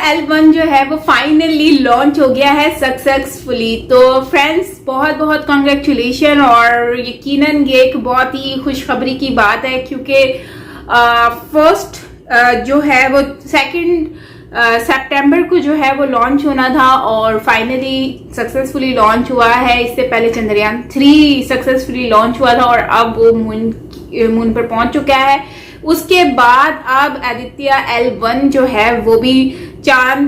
L1 जो है वो फाइनली लॉन्च हो गया है सक्सेसफुली। तो फ्रेंड्स बहुत बहुत कॉन्ग्रेचुलेशन, और यकीनन ये एक बहुत ही खुशखबरी की बात है, क्योंकि फर्स्ट जो है वो 2 सितंबर को जो है वो लॉन्च होना था और फाइनली सक्सेसफुली लॉन्च हुआ है। इससे पहले चंद्रयान 3 सक्सेसफुली लॉन्च हुआ था और अब वो मून पर पहुंच चुका है। उसके बाद अब आदित्य L1 जो है वो भी चांद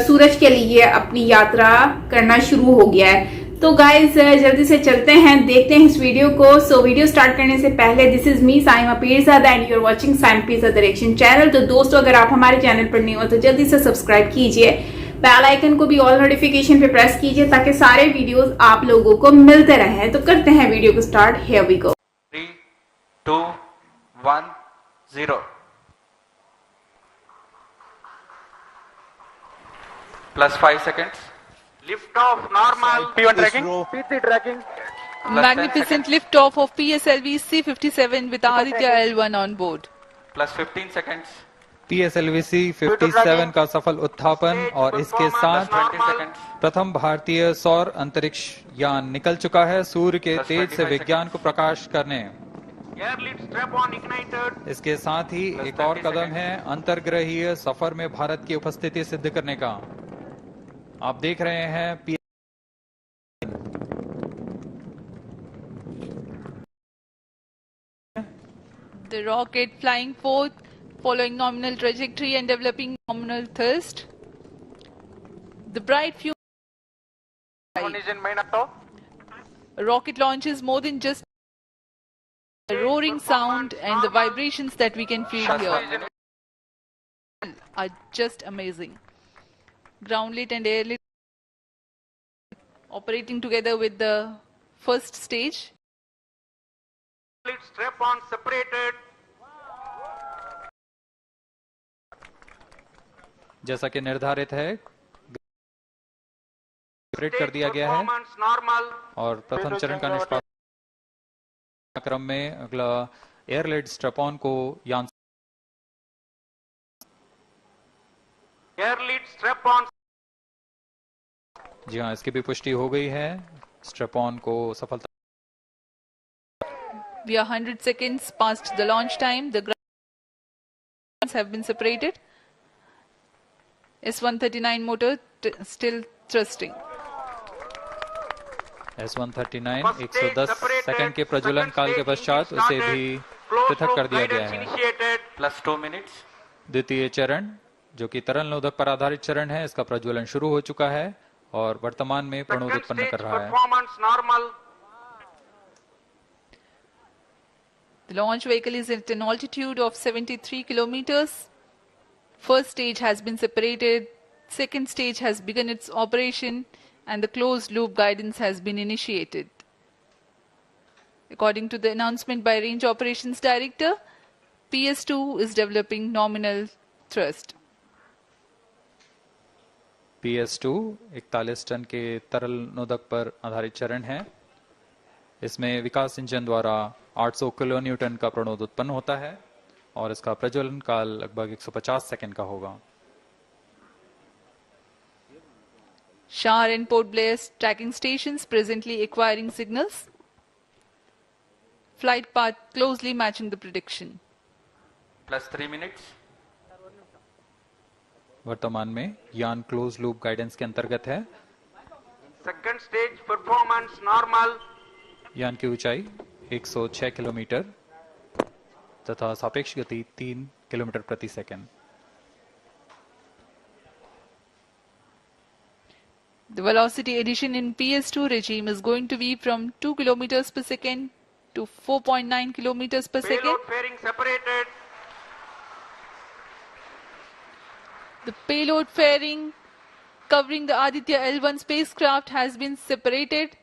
सूरज के लिए अपनी यात्रा करना शुरू हो गया है। तो गाइज जल्दी से चलते हैं, देखते हैं इस वीडियो को। सो वीडियो स्टार्ट करने से पहले, this is me Saima Pirzada and you are watching Saima Pirzada reaction channel. तो दोस्तों, अगर आप हमारे चैनल पर नहीं हो तो जल्दी से सब्सक्राइब कीजिए, बेल आइकन को भी ऑल नोटिफिकेशन पे प्रेस कीजिए ताकि सारे वीडियोस आप लोगों को मिलते रहें। तो करते हैं वीडियो को start. Here we go. 3, 2, 1, 0. Plus 5 seconds. Lift off normal. P1 tracking. PT tracking. Magnificent lift-off of PSLV C-57 with Aditya L1 on board. Plus 15 seconds. PSLV C-57 का सफल उत्थापन और इसके साथ 20 seconds. प्रथम भारतीय सौर अंतरिक्ष यान निकल चुका है सूर्य के Plus तेज से 25 विज्ञान को प्रकाश करने। Air lead strap on ignited. इसके साथ ही Plus एक और 30 कदम seconds. है अंतर्ग्रहीय सफर में भारत की उपस्थिति सिद्ध करने का। आप देख रहे हैं The rocket flying forth, following nominal trajectory and developing nominal thrust. The bright fuel One is in main auto. rocket launch is more than just a roaring sound, and the vibrations that we can feel here are just amazing. Ground lit and air lit operating together with the first stage. Lead strap on separated. जैसा कि निर्धारित है separate कर दिया गया है Performance normal. और प्रथम चरण का निष्पादन क्रम में अगला एयरलेड स्ट्रैप-ऑन को यान Air lead strap on. जी हाँ, इसकी भी पुष्टि हो गई है। स्ट्रैप-ऑन को सफलता। We are 100 seconds past the launch time. The grounds have been separated. S-139 motor still thrusting. S-139 110 second के प्रज्वलन काल के पश्चात उसे भी पृथक कर दिया गया है। Initiated. Plus 2 minutes. द्वितीय चरण जो कि तरल नोदक पर आधारित चरण है, इसका प्रज्वलन शुरू हो चुका है और वर्तमान में प्रणोद Second उत्पन्न stage कर रहा है। performance normal. The launch vehicle is at an altitude of 73 kilometers. First stage has been separated. Second stage has begun its operation, and the closed loop guidance has been initiated. According to the announcement by Range Operations Director, PS2 is developing nominal thrust. PS2 41 ton के तरल नोदक पर आधारित चरण है। इसमें विकास engine द्वारा 800 kilo Newton का प्रणोद उत्पन्न होता है और इसका प्रज्वलन काल लगभग 150 सेकंड का होगा। Shar and Port Blair tracking stations presently acquiring signals. Flight path closely matching the prediction. Plus 3 minutes. वर्तमान में यान क्लोज लूप गाइडेंस के अंतर्गत है। Second stage performance normal. यान की ऊंचाई 106 किलोमीटर तथा सापेक्ष गति 3 किलोमीटर प्रति second. The velocity addition in PS2 regime is going to be from 2 kilometers per second to 4.9 kilometers per second. Payload fairing separated. The payload fairing covering the Aditya L1 spacecraft has been separated.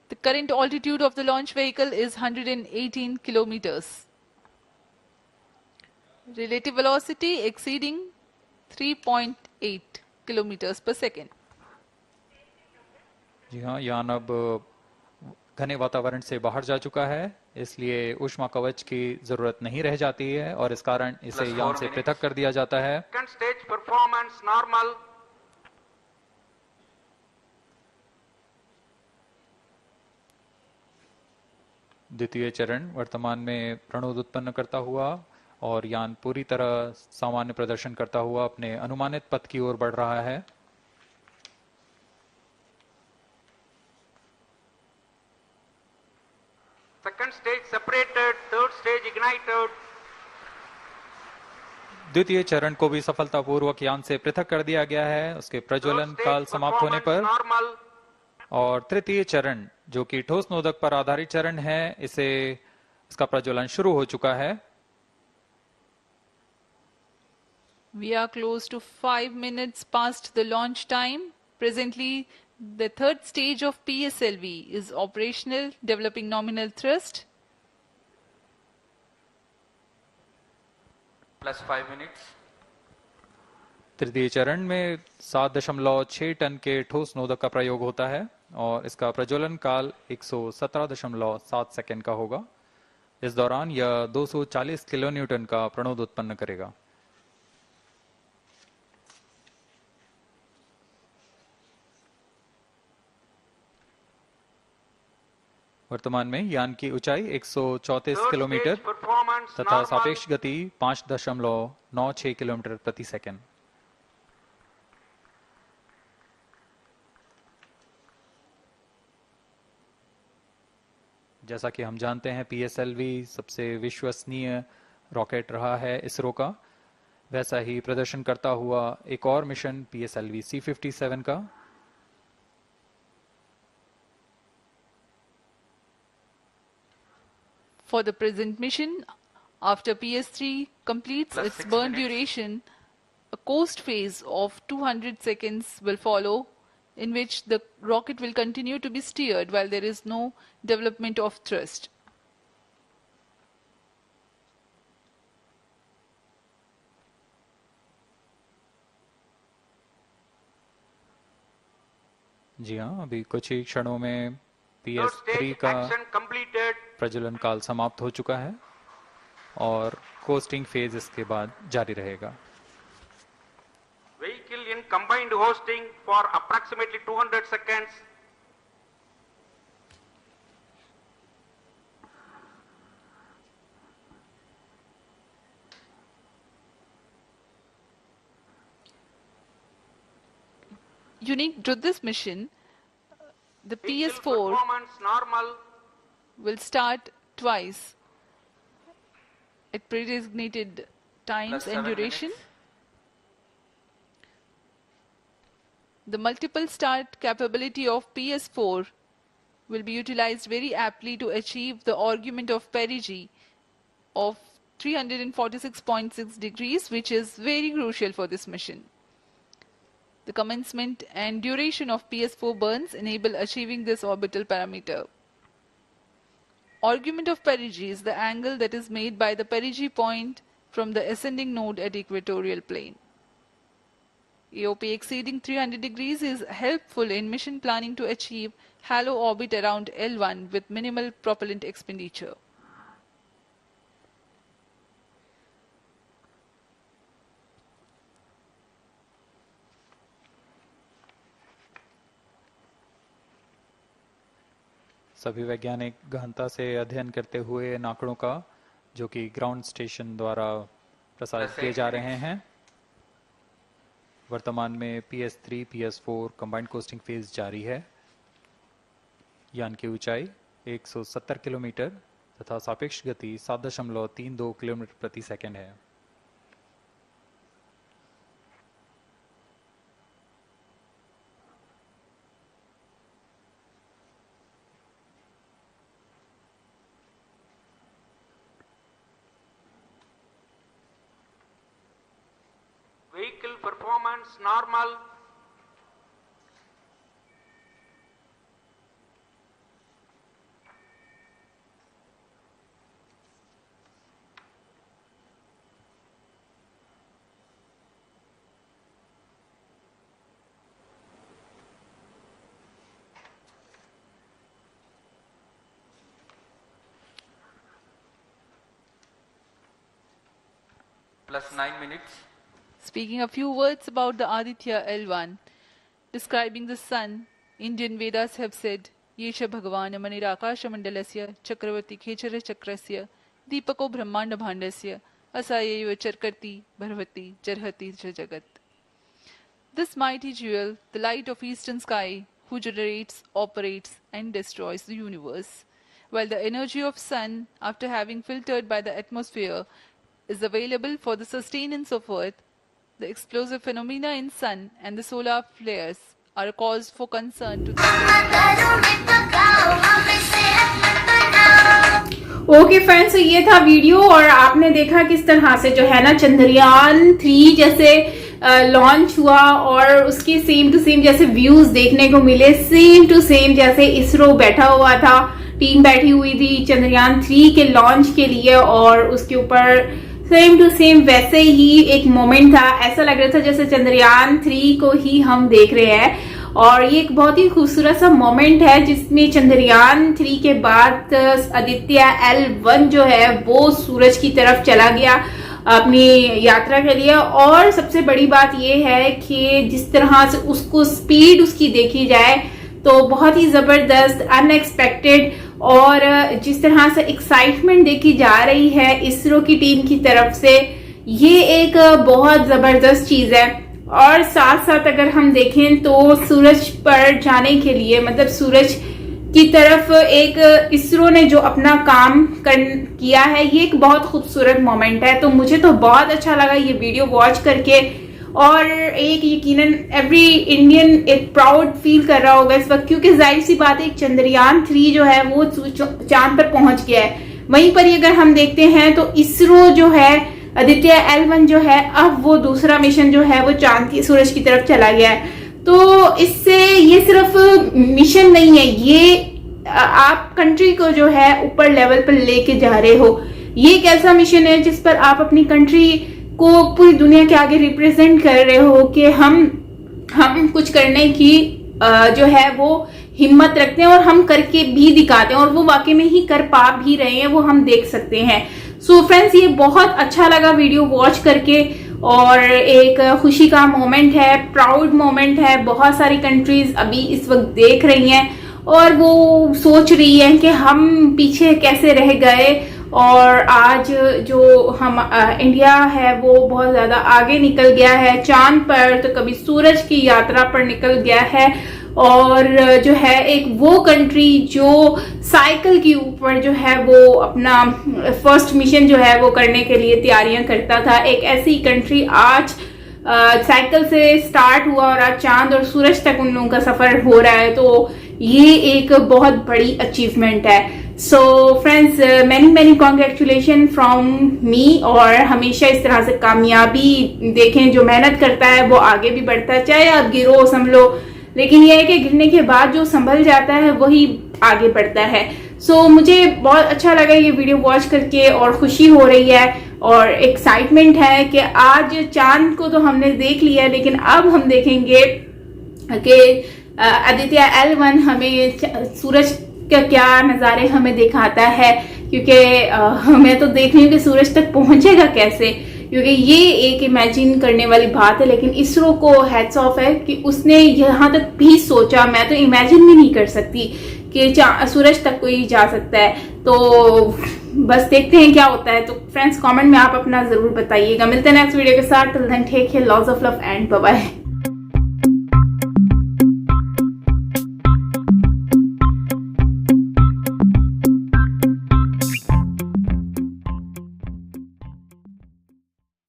The current altitude of the launch vehicle is 118 kilometers. Relative velocity exceeding 3.8 kilometers per second. जी हाँ, यान अब घने वातावरण से बाहर जा चुका है इसलिए ऊष्मा कवच की जरूरत नहीं रह जाती है और इस कारण इसे Plus यान 4 से minutes. पृथक कर दिया जाता है। Second stage performance normal. द्वितीय चरण वर्तमान में प्रणोद उत्पन्न करता हुआ और यान पूरी तरह सामान्य प्रदर्शन करता हुआ अपने अनुमानित पथ की ओर बढ़ रहा है। Second stage separated. Third stage ignited. द्वितीय चरण को भी सफलतापूर्वक यान से पृथक कर दिया गया है उसके Third प्रज्वलन stage काल समाप्त होने performance पर। normal. और तृतीय चरण जो कि ठोस नोदक पर आधारित चरण है इसका प्रज्वलन शुरू हो चुका है। We are close to 5 minutes past the launch time. Presently, the third stage of PSLV is operational, developing nominal thrust. Plus 5 minutes. तृतीय चरण में 7.6 टन के ठोस नोदक का प्रयोग होता है और इसका प्रज्वलन काल 117.7 सेकंड का होगा। इस दौरान यह 240 किलो न्यूटन का प्रणोद उत्पन्न करेगा। वर्तमान में यान की ऊंचाई 134 Third किलोमीटर stage performance तथा normal. सापेक्ष गति 5.96 किलोमीटर प्रति सेकंड। जैसा कि हम जानते हैं पीएसएलवी सबसे विश्वसनीय रॉकेट रहा है इसरो का, वैसा ही प्रदर्शन करता हुआ एक और मिशन पीएसएलवी C57 का। For the present mission, after PS3 completes Plus its 6 burn minutes. duration, a coast phase of 200 seconds will follow, in which the rocket will continue to be steered while there is no development of thrust. जी हाँ, अभी कुछ ही क्षणों में Third PS3 stage का action completed. प्रज्वलन काल समाप्त हो चुका है और कोस्टिंग फेज इसके बाद जारी रहेगा। Vehicle in combined hosting for approximately 200 seconds. Unique to this mission, the Vehicle PS4 performance normal. will start twice at pre-designated times Plus and 7 duration. minutes. The multiple start capability of PS4 will be utilized very aptly to achieve the argument of perigee of 346.6 degrees, which is very crucial for this mission. The commencement and duration of PS4 burns enable achieving this orbital parameter. Argument of perigee is the angle that is made by the perigee point from the ascending node at equatorial plane. AOP exceeding 300 degrees is helpful in mission planning to achieve halo orbit around L1 with minimal propellant expenditure. सभी वैज्ञानिक गहनता से अध्ययन करते हुए इन आंकड़ों का जो कि ग्राउंड स्टेशन द्वारा प्रसारित किए जा रहे हैं। वर्तमान में PS3 PS4 combined costing phase जारी है। यान की ऊंचाई 170 किलोमीटर तथा सापेक्ष गति 7.32 किलोमीटर प्रति सेकंड है। Vehicle performance normal. plus 9 minutes. Speaking a few words about the Aditya L1, describing the sun, Indian Vedas have said, Yesha Bhagavan Manirakash Mandalasya Chakravati Khechara Chakrasya Deepako Brahmanda Bhandasya Asayeva Charkarti Bharvati Charhati Jagat. This mighty jewel, the light of eastern sky, who generates, operates and destroys the universe, while the energy of sun, after having filtered by the atmosphere, is available for the sustenance of earth, the explosive phenomena in sun and the solar flares are a cause for concern to the okay friends, तो ये था video और आपने देखा किस तरह से जो है ना चंद्रयान 3 जैसे लॉन्च हुआ और उसके सेम टू सेम जैसे व्यूज देखने को मिले, सेम टू सेम जैसे इसरो बैठा हुआ था, टीम बैठी हुई थी चंद्रयान 3 के लॉन्च के लिए और उसके ऊपर सेम टू सेम वैसे ही एक मोमेंट था। ऐसा लग रहा था जैसे चंद्रयान 3 को ही हम देख रहे हैं और ये एक बहुत ही खूबसूरत सा मोमेंट है जिसमें चंद्रयान 3 के बाद आदित्य L1 जो है वो सूरज की तरफ चला गया अपनी यात्रा के लिए। और सबसे बड़ी बात ये है कि जिस तरह से उसको स्पीड उसकी देखी जाए तो बहुत ही जबरदस्त, अनएक्सपेक्टेड और जिस तरह से एक्साइटमेंट देखी जा रही है इसरो की टीम की तरफ से, ये एक बहुत जबरदस्त चीज है। और साथ साथ अगर हम देखें तो सूरज पर जाने के लिए मतलब सूरज की तरफ एक इसरो ने जो अपना काम किया है, ये एक बहुत खूबसूरत मोमेंट है। तो मुझे तो बहुत अच्छा लगा ये वीडियो वॉच करके और एक यकीनन एवरी इंडियन एक प्राउड फील कर रहा होगा इस वक्त, क्योंकि जाहिर सी बात है चंद्रयान 3 जो है वो चांद पर पहुंच गया है। वहीं पर अगर हम देखते हैं तो इसरो जो है आदित्य L1 जो है अब वो दूसरा मिशन जो है वो चांद की सूरज की तरफ चला गया है। तो इससे ये सिर्फ मिशन नहीं है, ये आप कंट्री को जो है ऊपर लेवल पर लेके जा रहे हो। ये एक ऐसा मिशन है जिस पर आप अपनी कंट्री को पूरी दुनिया के आगे रिप्रेजेंट कर रहे हो कि हम कुछ करने की जो है वो हिम्मत रखते हैं और हम करके भी दिखाते हैं और वो वाकई में ही कर पा भी रहे हैं, वो हम देख सकते हैं। सो फ्रेंड्स, ये बहुत अच्छा लगा वीडियो वॉच करके और एक खुशी का मोमेंट है, प्राउड मोमेंट है। बहुत सारी कंट्रीज अभी इस वक्त देख रही हैं और वो सोच रही हैं कि हम पीछे कैसे रह गए और आज जो हम इंडिया है वो बहुत ज्यादा आगे निकल गया है चांद पर, तो कभी सूरज की यात्रा पर निकल गया है और जो है एक वो कंट्री जो साइकिल के ऊपर जो है वो अपना फर्स्ट मिशन जो है वो करने के लिए तैयारियां करता था, एक ऐसी कंट्री आज साइकिल से स्टार्ट हुआ और आज चांद और सूरज तक उन लोगों का सफर हो रहा है। तो ये एक बहुत बड़ी अचीवमेंट है। So friends, many congratulation from me और हमेशा इस तरह से कामयाबी देखें, जो मेहनत करता है वो आगे भी बढ़ता है, चाहे आप गिरो संभलो, लेकिन यह है कि गिरने के बाद जो संभल जाता है वही आगे बढ़ता है। सो मुझे बहुत अच्छा लगा ये वीडियो वॉच करके और खुशी हो रही है और एक्साइटमेंट है कि आज चांद को तो हमने देख लिया है, लेकिन अब हम देखेंगे कि आदित्य L1 हमें सूरज का क्या नज़ारे हमें दिखाता है, क्योंकि मैं तो देख रही हूँ कि सूरज तक पहुंचेगा कैसे, क्योंकि ये एक इमेजिन करने वाली बात है। लेकिन इसरो को हैट्स ऑफ है कि उसने यहाँ तक भी सोचा, मैं तो इमेजिन भी नहीं कर सकती कि सूरज तक कोई जा सकता है। तो बस देखते हैं क्या होता है। तो फ्रेंड्स, कमेंट में आप अपना जरूर बताइएगा। मिलते हैं नेक्स्ट वीडियो के साथ। Till then take care, lots of love and bye bye.